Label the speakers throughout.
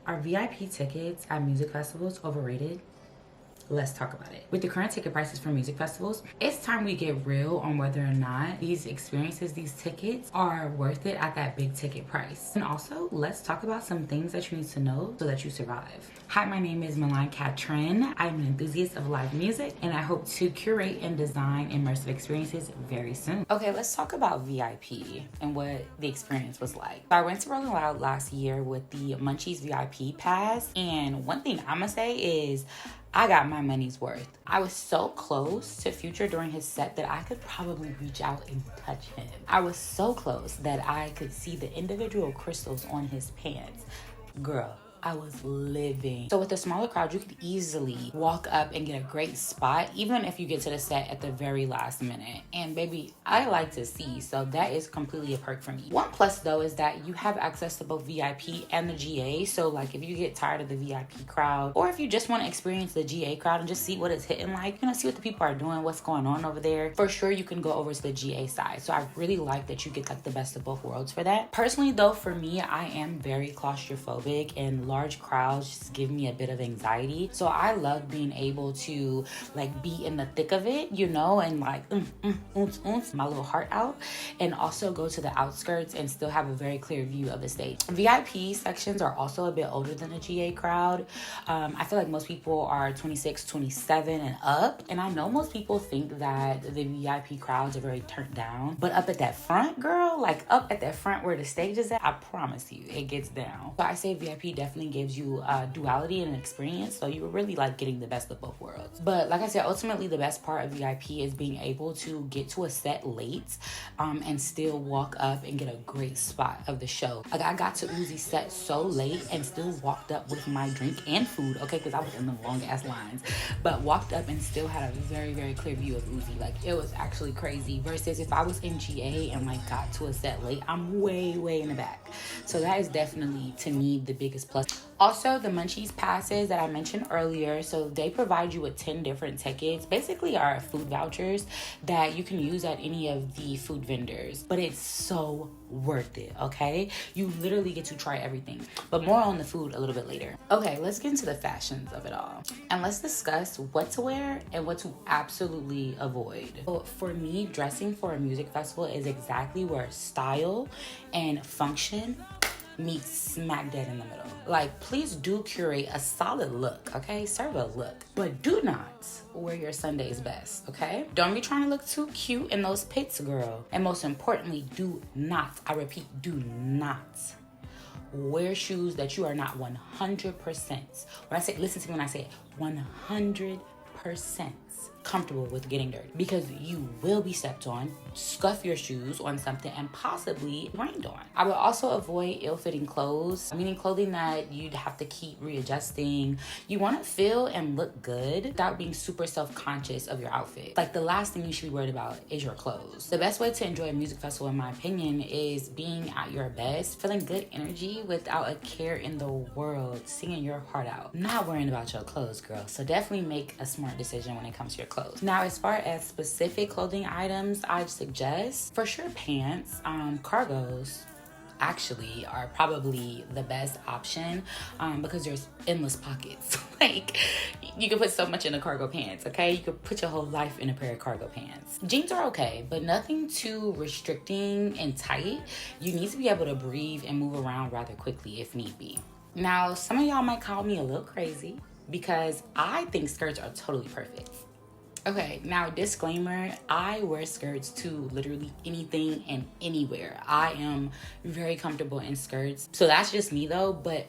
Speaker 1: Are VIP tickets at music festivals overrated? Let's talk about it. With the current ticket prices for music festivals, it's time we get real on whether or not these experiences, these tickets, are worth it at that big ticket price. And also, let's talk about some things that you need to know so that you survive. Hi, my name is Milan Katrin. I'm an enthusiast of live music, and I hope to curate and design immersive experiences very soon. Okay, let's talk about VIP and what the experience was like. So I went to Rolling Loud last year with the Munchies VIP pass, and one thing I'm gonna say is I got my money's worth. I was so close to Future during his set that I could probably reach out and touch him. I was so close that I could see the individual crystals on his pants. Girl, I was living. So with a smaller crowd, you could easily walk up and get a great spot, even if you get to the set at the very last minute. And baby, I like to see, so that is completely a perk for me. One plus though is that you have access to both VIP and the GA. So like if you get tired of the VIP crowd, or if you just want to experience the GA crowd and just see what it's hitting like, see what the people are doing, what's going on over there, for sure you can go over to the GA side. So I really like that you get like the best of both worlds for that. Personally though, for me, I am very claustrophobic, and large crowds just give me a bit of anxiety. So I love being able to like be in the thick of it, and like my little heart out, and also go to the outskirts and still have a very clear view of the stage. VIP sections are also a bit older than the GA crowd. I feel like most people are 26, 27 and up. And I know most people think that the VIP crowds are very turned down, but up at that front, girl, like up at that front where the stage is at, I promise you, it gets down. So I say VIP definitely gives you duality and experience, so you're really like getting the best of both worlds. But like I said, ultimately the best part of VIP is being able to get to a set late and still walk up and get a great spot of the show. Like I got to Uzi's set so late and still walked up with my drink and food, okay, because I was in the long ass lines, but walked up and still had a very, very clear view of Uzi. Like it was actually crazy, versus if I was in GA and like got to a set late, I'm way, way in the back. So that is definitely, to me, the biggest plus. Also, the Munchies passes that I mentioned earlier, so they provide you with 10 different tickets, basically are food vouchers that you can use at any of the food vendors, but it's so worth it, okay? You literally get to try everything, but more on the food a little bit later. Okay, let's get into the fashions of it all, and let's discuss what to wear and what to absolutely avoid. So for me, dressing for a music festival is exactly where style and function meet smack dead in the middle. Like, please do curate a solid look, okay? Serve a look, but do not wear your Sunday's best, okay? Don't be trying to look too cute in those pits, girl. And most importantly, do not, I repeat, do not wear shoes that you are not 100%. When I say, listen to me when I say it, 100% comfortable with getting dirty, because you will be stepped on, scuff your shoes on something, and possibly rained on. I would also avoid ill-fitting clothes, meaning clothing that you'd have to keep readjusting. You want to feel and look good without being super self-conscious of your outfit. Like, the last thing you should be worried about is your clothes. The best way to enjoy a music festival, in my opinion, is being at your best, feeling good energy without a care in the world, singing your heart out, not worrying about your clothes, girl. So definitely make a smart decision when it comes to your clothes. Now, as far as specific clothing items, I'd suggest for sure pants. Cargos actually are probably the best option because there's endless pockets. Like, you can put so much in a cargo pants, okay? You could put your whole life in a pair of cargo pants. Jeans are okay, but nothing too restricting and tight. You need to be able to breathe and move around rather quickly if need be. Now, some of y'all might call me a little crazy because I think skirts are totally perfect. Okay, now disclaimer, I wear skirts to literally anything and anywhere. I am very comfortable in skirts. So that's just me though, but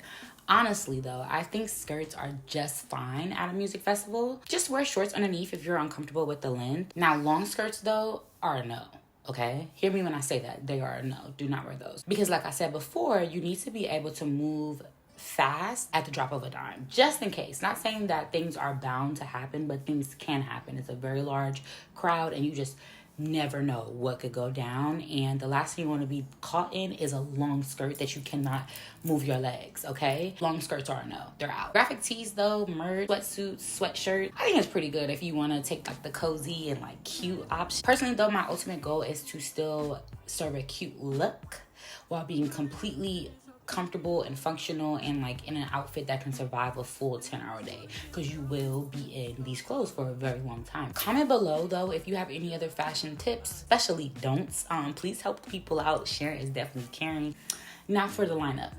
Speaker 1: honestly though, I think skirts are just fine at a music festival. Just wear shorts underneath if you're uncomfortable with the length. Now long skirts though are a no. Okay, hear me when I say that. They are a no. Do not wear those. Because like I said before, you need to be able to move fast at the drop of a dime, just in case. Not saying that things are bound to happen, but things can happen. It's a very large crowd and you just never know what could go down. And the last thing you want to be caught in is a long skirt that you cannot move your legs, okay? Long skirts are a no. They're out. Graphic tees though, merch, sweatsuits, sweatshirt, I think it's pretty good if you want to take like the cozy and like cute option. Personally though, my ultimate goal is to still serve a cute look while being completely comfortable and functional and like in an outfit that can survive a full 10-hour day, because you will be in these clothes for a very long time. Comment below though if you have any other fashion tips, especially don'ts. Please help people out. Sharing is definitely caring. Now for the lineup,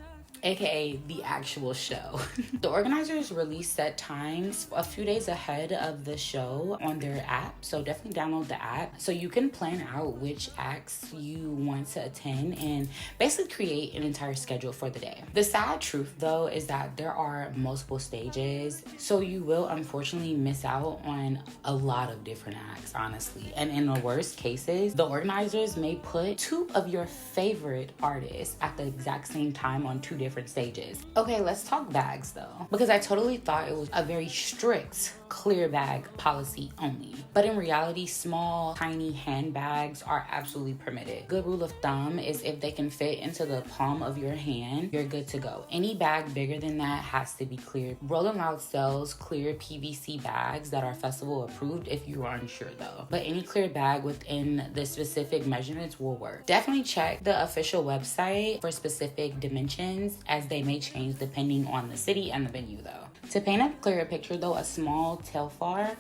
Speaker 1: aka the actual show. The organizers release set times a few days ahead of the show on their app, so definitely download the app so you can plan out which acts you want to attend and basically create an entire schedule for the day. The sad truth though is that there are multiple stages, so you will unfortunately miss out on a lot of different acts, honestly. And in the worst cases, the organizers may put 2 of your favorite artists at the exact same time on 2 different stages. Okay, let's talk bags though, because I totally thought it was a very strict clear bag policy only, but in reality, small tiny handbags are absolutely permitted. Good rule of thumb is if they can fit into the palm of your hand, you're good to go. Any bag bigger than that has to be cleared. Rolling Loud sells clear PVC bags that are festival approved if you are unsure though, but any clear bag within the specific measurements will work. Definitely check the official website for specific dimensions, as they may change depending on the city and the venue though. To paint a clearer picture though, a small Telfar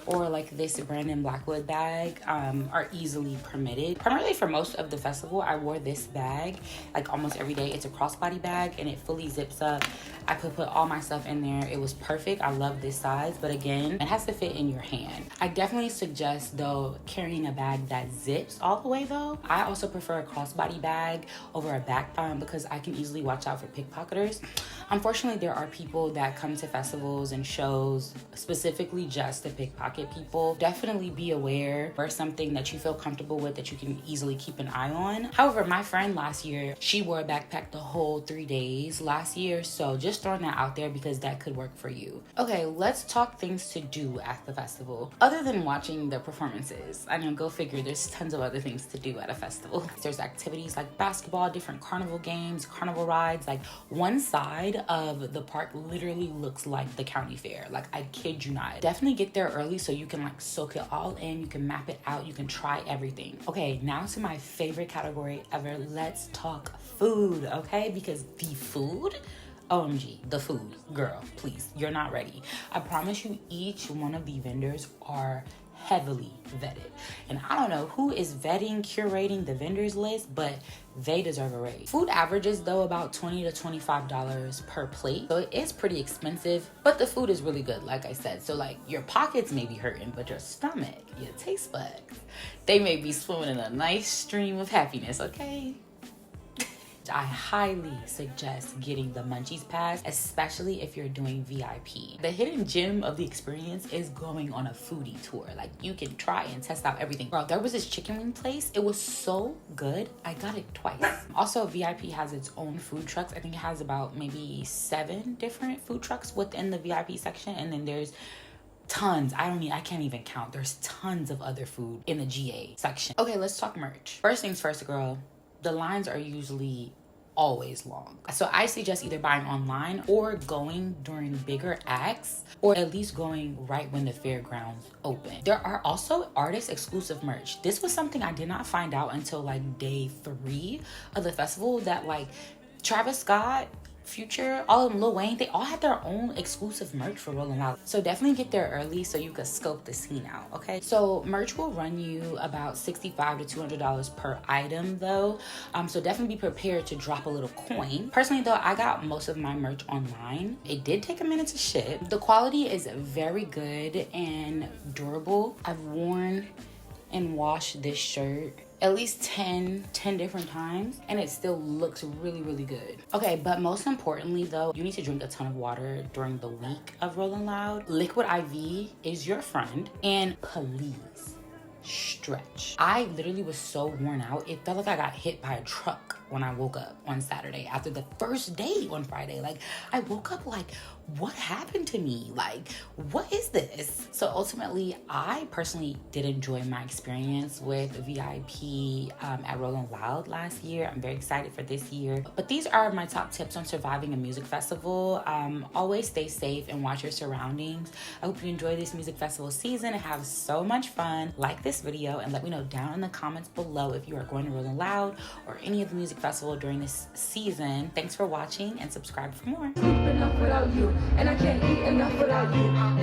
Speaker 1: or like this Brandon Blackwood bag are easily permitted. Primarily for most of the festival, I wore this bag like almost every day. It's a crossbody bag and it fully zips up. I could put all my stuff in there. It was perfect. I love this size, but again, it has to fit in your hand. I definitely suggest though carrying a bag that zips all the way though. I also prefer a crossbody bag over a backpack because I can easily watch out for pickpocketers. Unfortunately, there are people that come to festivals and shows specifically just to pickpocket people. Definitely be aware or something that you feel comfortable with that you can easily keep an eye on. However, my friend last year, she wore a backpack the whole 3 days last year, so just throwing that out there because that could work for you. Okay, let's talk things to do at the festival. Other than watching the performances, I know, go figure, there's tons of other things to do at a festival. There's activities like basketball, different carnival games, carnival rides. Like one side of the park literally looks like the county fair. Like I kid you not. Definitely get there early so you can like soak it all in. You can map it out. You can try everything. Okay, now to my favorite category ever. Let's talk food, okay? Because the food, OMG, the food, girl, please, you're not ready. I promise you, each one of the vendors are heavily vetted. And I don't know who is vetting, curating the vendors list, but they deserve a raise. Food averages though about $20 to $25 per plate. So it is pretty expensive, but the food is really good, like I said. So like your pockets may be hurting, but your stomach, your taste buds, they may be swimming in a nice stream of happiness, okay? I highly suggest getting the Munchies Pass, especially if you're doing VIP. The hidden gem of the experience is going on a foodie tour. Like you can try and test out everything. Bro, there was this chicken wing place. It was so good. I got it twice. Also, VIP has its own food trucks. I think it has about maybe 7 different food trucks within the VIP section. And then there's tons. I can't even count. There's tons of other food in the GA section. Okay, let's talk merch. First things first, girl. The lines are usually always long. So I suggest either buying online or going during bigger acts, or at least going right when the fairgrounds open. There are also artist exclusive merch. This was something I did not find out until like day 3 of the festival, that like Travis Scott, Future, all of them, Lil Wayne, they all had their own exclusive merch for Rolling Loud. So definitely get there early so you can scope the scene out, okay? So merch will run you about $65 to $200 per item though. So definitely be prepared to drop a little coin. Personally though, I got most of my merch online. It did take a minute to ship. The quality is very good and durable. I've worn and washed this shirt at least 10 different times and it still looks really, really good. Okay, but most importantly though, you need to drink a ton of water during the week of Rolling Loud. Liquid IV is your friend, and please stretch. I literally was so worn out. It felt like I got hit by a truck when I woke up on Saturday after the first day on Friday. Like I woke up like, what happened to me? Like, what is this? So ultimately, I personally did enjoy my experience with VIP at Rolling Loud last year. I'm very excited for this year. But these are my top tips on surviving a music festival. Always stay safe and watch your surroundings. I hope you enjoy this music festival season and have so much fun. Like this video and let me know down in the comments below if you are going to Rolling Loud or any of the music festival during this season. Thanks for watching and subscribe for more.
Speaker 2: Sleep enough without you, and I can't eat enough without you.